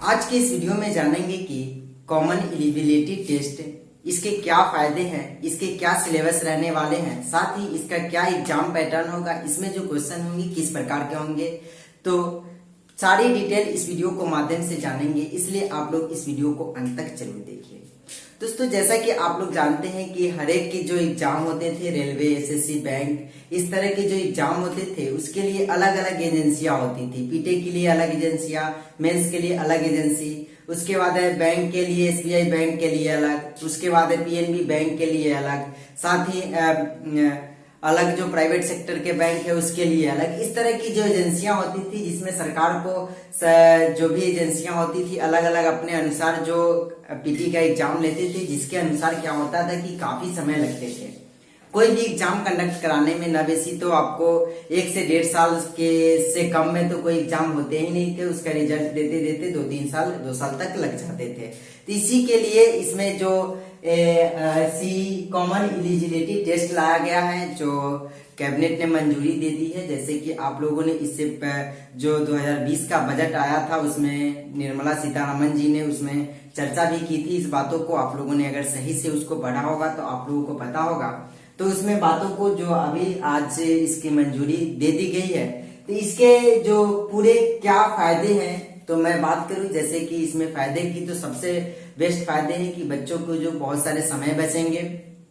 आज के इस वीडियो में जानेंगे कि कॉमन एलिजिबिलिटी टेस्ट इसके क्या फायदे हैं, इसके क्या सिलेबस रहने वाले हैं, साथ ही इसका क्या एग्जाम पैटर्न होगा, इसमें जो क्वेश्चन होंगे किस प्रकार के होंगे। तो सारी डिटेल इस वीडियो को माध्यम से जानेंगे, इसलिए आप लोग इस वीडियो को अंत तक जरूर देखिए। दोस्तों, जैसा कि आप लोग जानते हैं कि हर एक के जो एग्जाम होते थे, रेलवे, एसएससी, बैंक, इस तरह के जो एग्जाम होते थे उसके लिए अलग अलग एजेंसियां होती थी। पीटे के लिए अलग एजेंसियां, मेंस के लिए अलग एजेंसी, उसके बाद है बैंक के लिए एसबीआई बैंक के लिए अलग, उसके बाद है पीएनबी बैंक के लिए अलग, साथ ही अलग जो प्राइवेट सेक्टर के बैंक है उसके लिए अलग। इस तरह की जो एजेंसियां होती थी जिसमें सरकार को जो भी एजेंसियां होती थी अलग अलग अपने अनुसार जो पीटी का एग्जाम लेते थे, जिसके अनुसार क्या होता था कि काफी समय लगते थे। कोई भी एग्जाम कंडक्ट कराने में न बेसी तो आपको 1 से 1.5 साल के से कम में तो कोई एग्जाम होते ही नहीं थे। उसका रिजल्ट देते देते 2 साल तक लग जाते थे। तो इसी के लिए इसमें जो कॉमन एलिजिबिलिटी टेस्ट लाया गया है, जो कैबिनेट ने मंजूरी दे दी है। जैसे कि आप लोगों ने इससे जो 2020 का बजट आया था उसमें निर्मला सीतारमण जी ने उसमें चर्चा भी की थी। इस बातों को आप लोगों ने अगर सही से उसको पढ़ा होगा तो आप लोगों को पता होगा। तो उसमें बातों को जो अभी आज से इसकी मंजूरी दे दी गई है, तो इसके जो पूरे क्या फायदे हैं तो मैं बात करूं। जैसे कि इसमें फायदे की तो सबसे बेस्ट फायदे हैं कि बच्चों को जो बहुत सारे समय बचेंगे।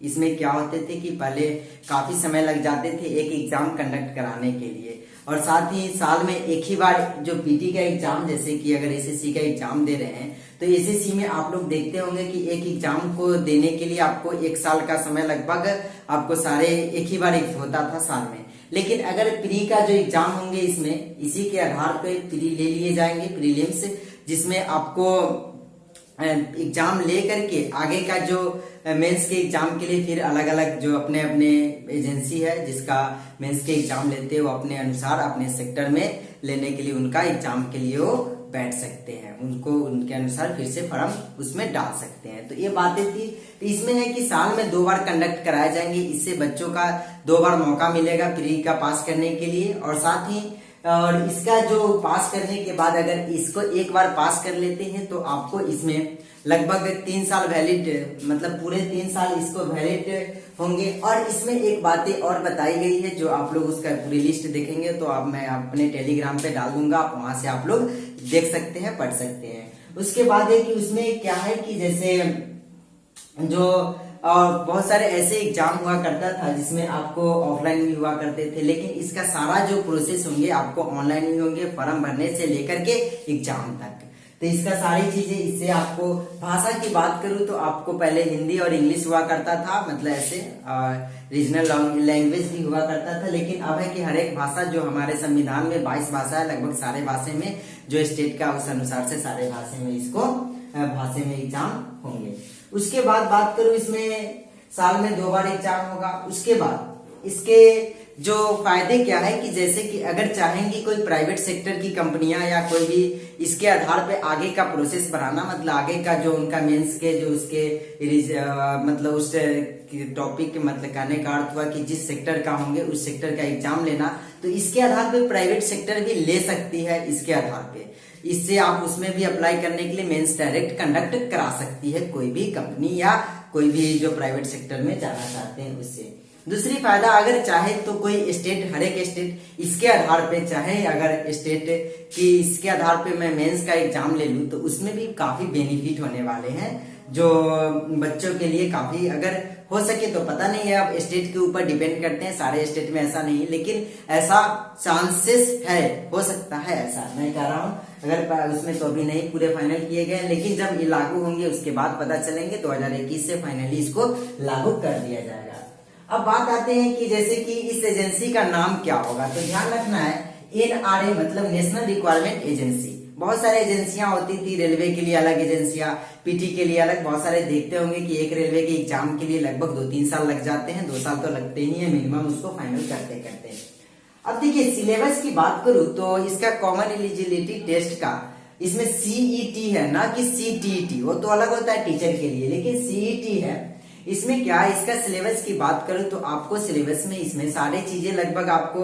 इसमें क्या होते थे कि पहले काफी समय लग जाते थे एक एग्जाम कंडक्ट कराने के लिए, और साथ ही साल में एक ही बार जो पीटी का एग्जाम, जैसे कि अगर एसएससी का एग्जाम दे रहे हैं तो एसएससी में आप लोग देखते होंगे कि एक एग्जाम को देने के लिए आपको 1 साल का समय लगभग आपको सारे एक ही बार होता था साल में। लेकिन अगर प्री का जो एग्जाम होंगे इसमें इसी के आधार पे प्री ले लिए जाएंगे, प्रीलिम्स, जिसमें आपको एग्जाम ले करके आगे का जो मेंस के एग्जाम के लिए फिर अलग अलग जो अपने अपने एजेंसी है जिसका मेंस के एग्जाम लेते हैं वो अपने अनुसार अपने सेक्टर में लेने के लिए उनका एग्जाम के लिए वो बैठ सकते हैं, उनको उनके अनुसार फिर से फॉर्म उसमें डाल सकते हैं। तो ये बातें थी। तो इसमें है कि साल में 2 बार कंडक्ट कराए जाएंगे। इससे बच्चों का 2 बार मौका मिलेगा प्री का पास करने के लिए, और साथ ही और इसका जो पास करने के बाद अगर इसको एक बार पास कर लेते हैं तो आपको इसमें लगभग 3 साल वैलिड, मतलब पूरे 3 साल इसको वैलिड होंगे। और इसमें एक बातें और बताई गई है, जो आप लोग उसका पूरी लिस्ट देखेंगे तो अब मैं अपने टेलीग्राम पे डाल दूंगा, आप वहां से आप लोग देख सकते हैं, पढ़ सकते हैं। उसके बाद है कि उसमें क्या है कि जैसे जो बहुत सारे ऐसे एग्जाम हुआ करता था जिसमें आपको ऑफलाइन भी हुआ करते थे, लेकिन इसका सारा जो प्रोसेस होंगे आपको ऑनलाइन ही होंगे, फॉर्म भरने से लेकर के एग्जाम तक। तो इसका सारी चीजें, इससे आपको भाषा की बात करूं तो आपको पहले हिंदी और इंग्लिश हुआ करता था, मतलब ऐसे रीजनल लैंग्वेज भी हुआ करता था। लेकिन अब है कि हर एक भाषा, जो हमारे संविधान में 22 भाषा है, लगभग सारे भाषा में जो स्टेट का उस अनुसार से सारे भाषा में इसको भाषा में एग्जाम होंगे। उसके बाद बात करूं, इसमें साल में 2 बार एग्जाम होगा। उसके बाद इसके जो फायदे क्या है कि जैसे कि अगर चाहेंगी कोई प्राइवेट सेक्टर की कंपनियां या कोई भी इसके आधार पे आगे का प्रोसेस बढ़ाना, मतलब आगे का जो उनका मेंस के जो उसके मतलब उस टॉपिक, मतलब कहने का अर्थ हुआ कि जिस सेक्टर का होंगे उस सेक्टर का एग्जाम लेना, तो इसके आधार पे प्राइवेट सेक्टर भी ले सकती है। इसके आधार पे इससे आप उसमें भी अप्लाई करने के लिए मेंस डायरेक्ट कंडक्ट करा सकती है कोई भी कंपनी या कोई भी जो प्राइवेट सेक्टर में जाना चाहते हैं उससे। दूसरी फायदा, अगर चाहे तो कोई स्टेट, हर एक स्टेट इसके आधार पे चाहे, अगर स्टेट की इसके आधार पे मैं मेंस का एग्जाम ले लूं तो उसमें भी काफी बेनिफिट होने वाले हैं, जो बच्चों के लिए काफी, अगर हो सके तो, पता नहीं है, अब स्टेट के ऊपर डिपेंड करते हैं, सारे स्टेट में ऐसा नहीं है, लेकिन ऐसा चांसेस है, हो सकता है ऐसा, मैं कह रहा हूँ। अगर उसमें तो अभी नहीं पूरे फाइनल किए गए, लेकिन जब ये लागू होंगे उसके बाद पता चलेंगे। 2021 से फाइनली इसको लागू कर दिया जाएगा। अब बात आते हैं कि जैसे कि इस एजेंसी का नाम क्या होगा, तो ध्यान रखना है NRA, मतलब नेशनल रिक्वायरमेंट एजेंसी। बहुत सारे एजेंसियां होती थी, रेलवे के लिए अलग एजेंसियां, पीटी के लिए अलग, बहुत सारे देखते होंगे कि एक रेलवे के एग्जाम के लिए लगभग 2-3 साल लग जाते हैं, 2 साल तो लगते ही है मिनिमम उसको फाइनल करते करते। अब देखिए सिलेबस की बात करूं तो इसका कॉमन एलिजिबिलिटी टेस्ट का इसमें सीईटी है, ना कि सीटीईटी, वो तो अलग होता है टीचर के लिए, लेकिन सीईटी है। इसमें क्या है, इसका सिलेबस की बात करूं तो आपको सिलेबस में इसमें सारे चीजें लगभग आपको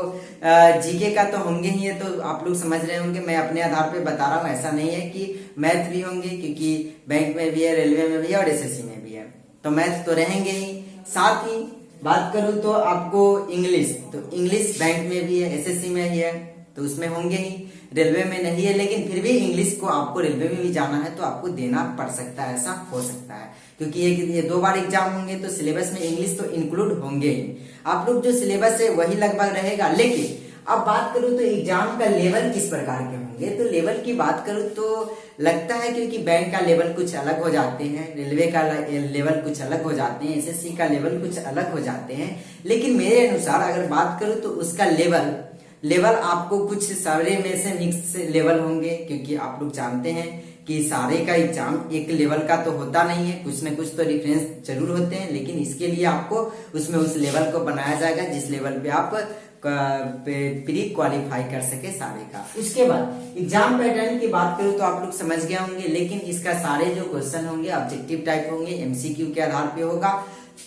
जीके का तो होंगे ही है, तो आप लोग समझ रहे होंगे। मैं अपने आधार पे बता रहा हूँ, ऐसा नहीं है कि मैथ भी होंगे, क्योंकि बैंक में भी है, रेलवे में भी है और एसएससी में भी है, तो मैथ तो रहेंगे ही। साथ ही बात करूं तो आपको इंग्लिश, तो इंग्लिश बैंक में भी है, एसएससी में ही है, तो उसमें होंगे ही। रेलवे में नहीं है, लेकिन फिर भी इंग्लिश को आपको रेलवे में भी जाना है तो आपको देना पड़ सकता है, ऐसा हो सकता है, क्योंकि ये 2 बार एग्जाम होंगे तो सिलेबस में इंग्लिश तो इंक्लूड होंगे ही। आप लोग जो सिलेबस है वही लगभग रहेगा। लेकिन अब बात करूं तो एग्जाम का लेवल किस प्रकार के होंगे, तो लेवल की बात करूं तो लगता है क्योंकि बैंक का लेवल कुछ अलग हो जाते हैं, रेलवे का लेवल कुछ अलग हो जाते हैं, एसएससी का लेवल कुछ अलग हो जाते हैं, लेकिन मेरे अनुसार अगर बात करूं तो उसका लेवल आपको कुछ सारे में से मिक्स लेवल होंगे, क्योंकि आप लोग जानते हैं कि सारे का एग्जाम एक लेवल का तो होता नहीं है, कुछ न कुछ तो डिफरेंस जरूर होते हैं, लेकिन इसके लिए आपको उसमें उस लेवल को बनाया जाएगा जिस लेवल पे आप प्री क्वालिफाई कर सके सारे का। उसके बाद एग्जाम पैटर्न की बात करूं तो आप लोग समझ गए होंगे, लेकिन इसका सारे जो क्वेश्चन होंगे ऑब्जेक्टिव टाइप होंगे, एमसीक्यू के आधार पे होगा,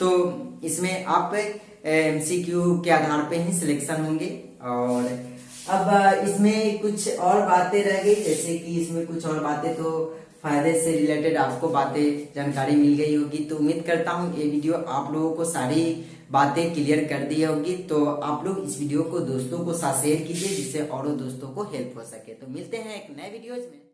तो इसमें आप एमसीक्यू के आधार पे ही सिलेक्शन होंगे। और अब इसमें कुछ और बातें रह गई, जैसे कि इसमें कुछ और बातें तो फायदे से रिलेटेड आपको बातें जानकारी मिल गई होगी, तो उम्मीद करता हूँ ये वीडियो आप लोगों को सारी बातें क्लियर कर दी होगी। तो आप लोग इस वीडियो को दोस्तों को साथ शेयर कीजिए, जिससे और दोस्तों को हेल्प हो सके। तो मिलते हैं एक नए वीडियोज में।